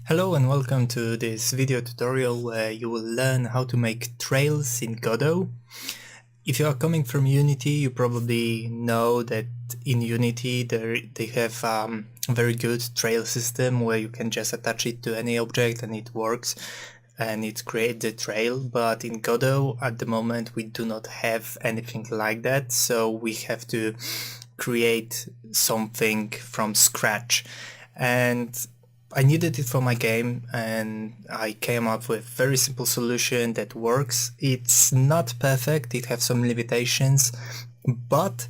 Hello and welcome to this video tutorial where you will learn how to make trails in Godot. If you are coming from Unity, you probably know that in Unity they have a very good trail system where you can just attach it to any object and it works and it creates the trail, but in Godot at the moment we do not have anything like that, so we have to create something from scratch. And I needed it for my game and I came up with a very simple solution that works. It's not perfect, it has some limitations, but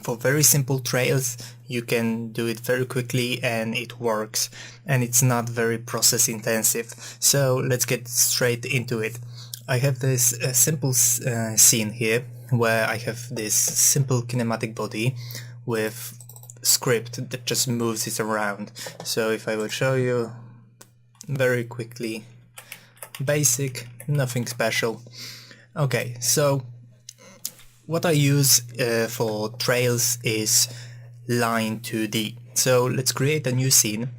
for very simple trails you can do it very quickly and it works, and it's not very process intensive. So let's get straight into it. I have this simple scene here where I have this simple kinematic body with script that just moves it around. So if I will show you very quickly, basic, nothing special. Okay, so what I use for trails is Line2D. So let's create a new scene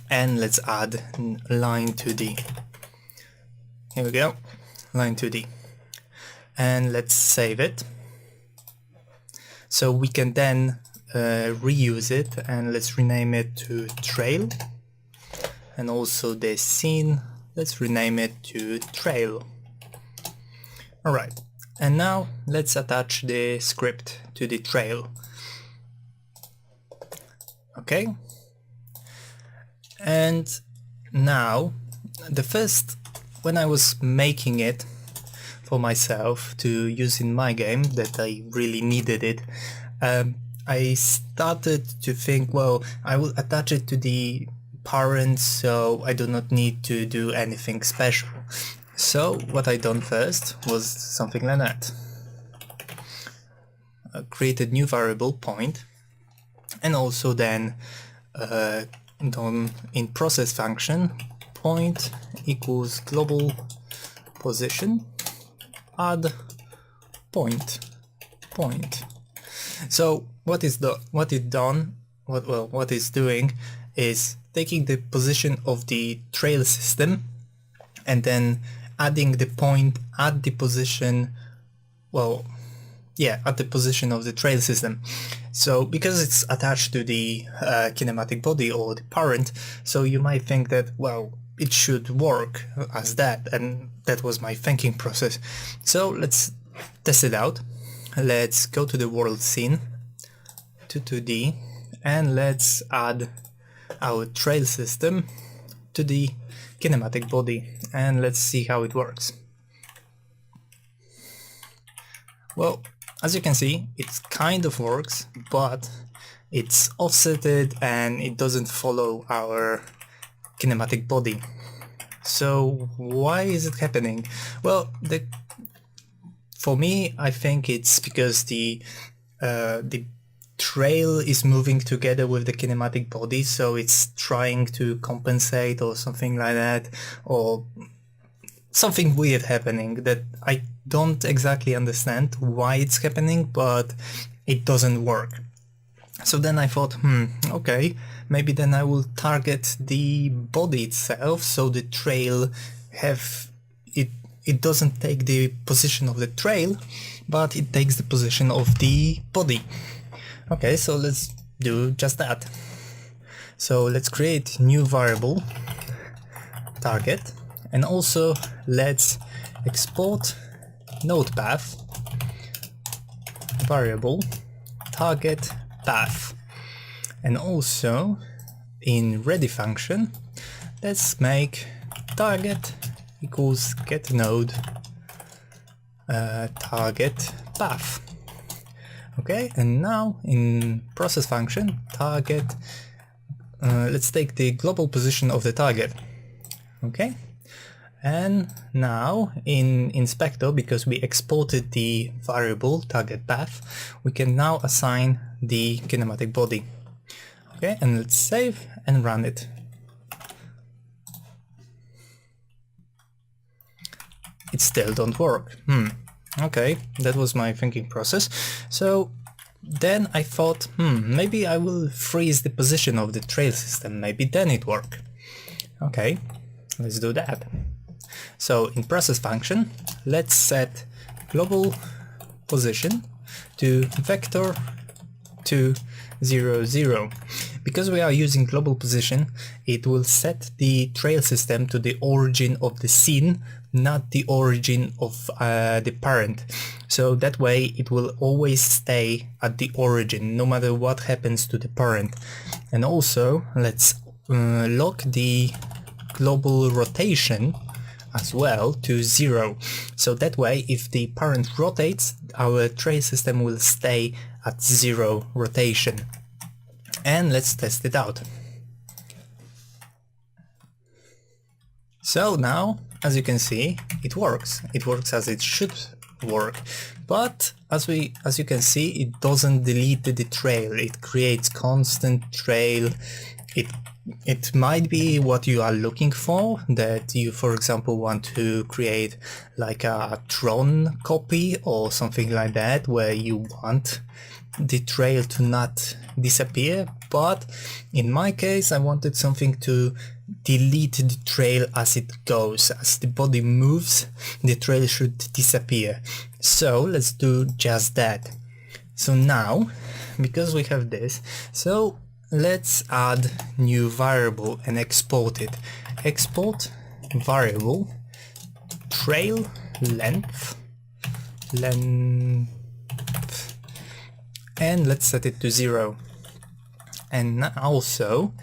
and let's add Line2D. Here we go, Line2D, and let's save it. So we can then reuse it, and let's rename it to trail, and also the scene, let's rename it to trail. Alright, and now let's attach the script to the trail. Okay, and now when I was making it for myself to use in my game, that I really needed it, I started to think, well, I will attach it to the parent, so I do not need to do anything special. So what I done first was something like that. I created new variable point, and also then done in process function point equals global position add point. So what it's doing is taking the position of the trail system and then adding the point at the position, at the position of the trail system. So because it's attached to the kinematic body or the parent, so you might think that, well, it should work as that, and that was my thinking process. So let's test it out. Let's go to the world scene, to 2D, and let's add our trail system to the kinematic body, and let's see how it works. Well, as you can see, it kind of works, but it's offsetted and it doesn't follow our kinematic body. So why is it happening? Well, for me, I think it's because the trail is moving together with the kinematic body, so it's trying to compensate or something like that, or something weird happening that I don't exactly understand why it's happening, but it doesn't work. So then I thought, okay, maybe then I will target the body itself, so the trail it doesn't take the position of the trail, but it takes the position of the body. Okay, so let's do just that. So let's create new variable target, and also let's export node path variable target path, and also in ready function let's make target equals get node target path. Okay, and now in process function target, let's take the global position of the target. Okay, and now in inspector, because we exported the variable target path, we can now assign the kinematic body. Okay, and let's save and run it. It still don't work. Okay, that was my thinking process. So then I thought, maybe I will freeze the position of the trail system, maybe then it work. Okay, let's do that. So in process function, let's set global position to vector 2 0 0. Because we are using global position, it will set the trail system to the origin of the scene, not the origin of the parent. So that way it will always stay at the origin, no matter what happens to the parent. And also let's lock the global rotation as well to 0. So that way if the parent rotates, our trail system will stay at 0 rotation. And let's test it out. So now, as you can see, it works. It works as it should work. But as you can see, it doesn't delete the trail. It creates constant trail. It might be what you are looking for, that you, for example, want to create like a Tron copy or something like that, where you want the trail to not disappear. But in my case, I wanted something to delete the trail as it goes. As the body moves, the trail should disappear. So let's do just that. So now, because we have this, so let's add new variable and export it. Export variable trail length, and let's set it to 0. And also,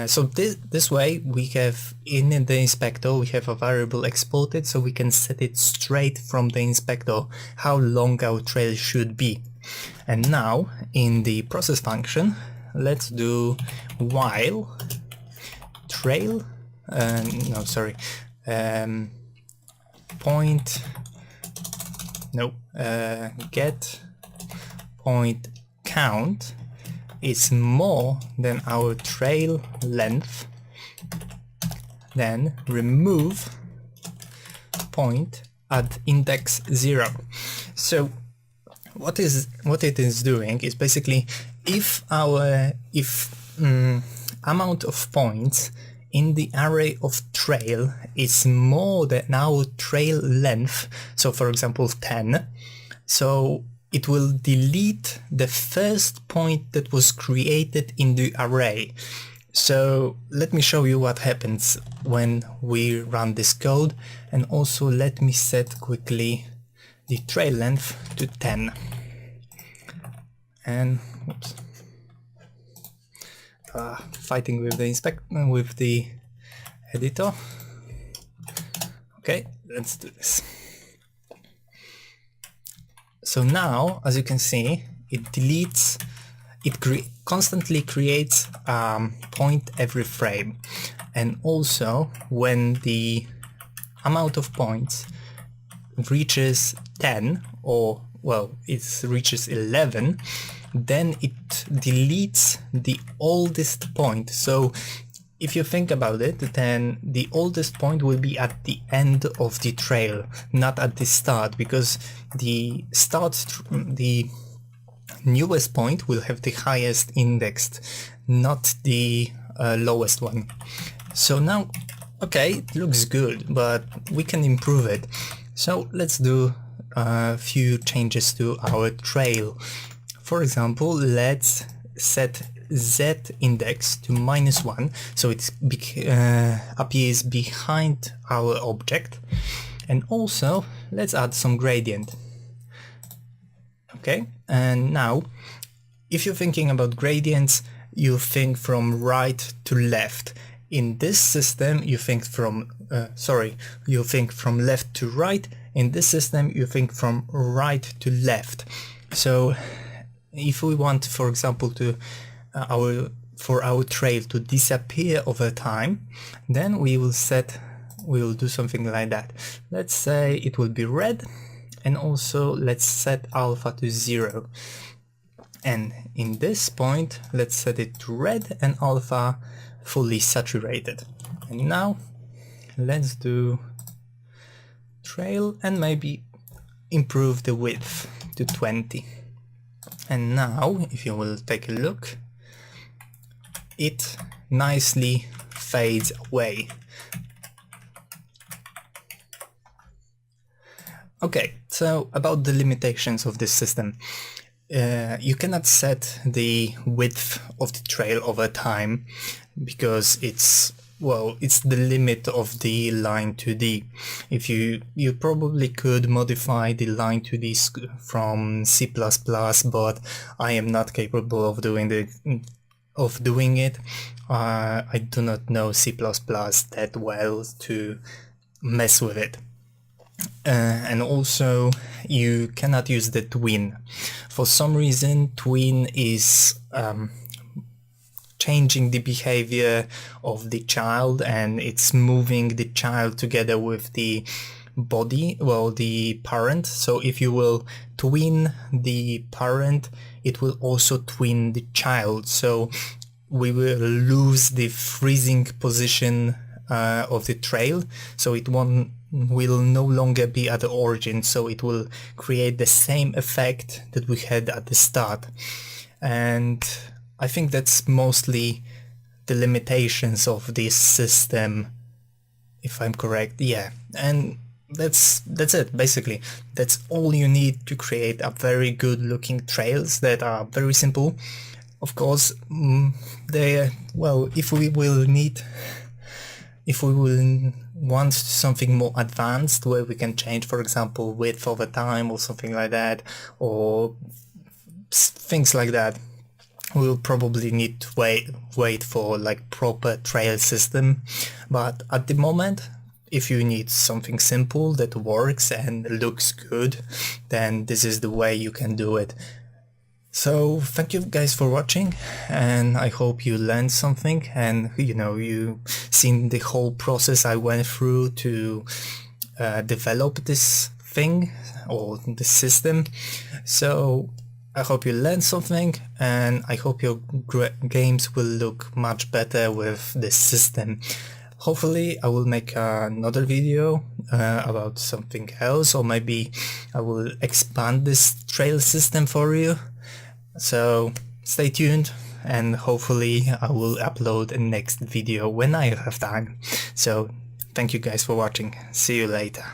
so this way we have in the inspector we have a variable exported, so we can set it straight from the inspector how long our trail should be. And now in the process function, let's do while trail get point count is more than our trail length, then remove point at index 0. So what it is doing is basically if amount of points in the array of trail is more than our trail length, so for example 10, so it will delete the first point that was created in the array. So let me show you what happens when we run this code, and also let me set quickly the trail length to 10. And whoops, fighting with the editor. Okay, let's do this. So now, as you can see, it deletes, constantly creates point every frame. And also, when the amount of points reaches 10, or well, it reaches 11, then it deletes the oldest point. So if you think about it, then the oldest point will be at the end of the trail, not at the start, because the newest point will have the highest indexed, not the lowest one. So now, okay, it looks good, but we can improve it. So let's do a few changes to our trail. For example, let's set Z index to -1, so it appears behind our object. And also let's add some gradient. Okay, and now if you're thinking about gradients, you think from right to left. In this system you think from left to right. In this system you think from right to left. So if we want, for example, to for our trail to disappear over time, then we will do something like that. Let's say it will be red, and also let's set alpha to 0. And in this point, let's set it to red and alpha fully saturated. And now let's do trail and maybe improve the width to 20. And now, if you will take a look, it nicely fades away. Okay, so about the limitations of this system. You cannot set the width of the trail over time because it's the limit of the Line2D. If you probably could modify the Line2D from C++, but I am not capable of doing it. I do not know C++ that well to mess with it. And also you cannot use the tween. For some reason tween is changing the behavior of the child, and it's moving the child together with the body, the parent. So if you will tween the parent, it will also tween the child, so we will lose the freezing position of the trail, so it will no longer be at the origin, so it will create the same effect that we had at the start. And I think that's mostly the limitations of this system, if I'm correct. Yeah, and that's it basically. That's all you need to create a very good looking trails that are very simple. Of course, if we will want something more advanced where we can change, for example, width over time or something like that, or things like that, we'll probably need to wait for like proper trail system. But at the moment, if you need something simple that works and looks good, then this is the way you can do it. So thank you guys for watching, and I hope you learned something, and you seen the whole process I went through to develop this thing or the system. So I hope you learned something, and I hope your games will look much better with this system. Hopefully I will make another video about something else, or maybe I will expand this trail system for you. So stay tuned, and hopefully I will upload a next video when I have time. So thank you guys for watching. See you later.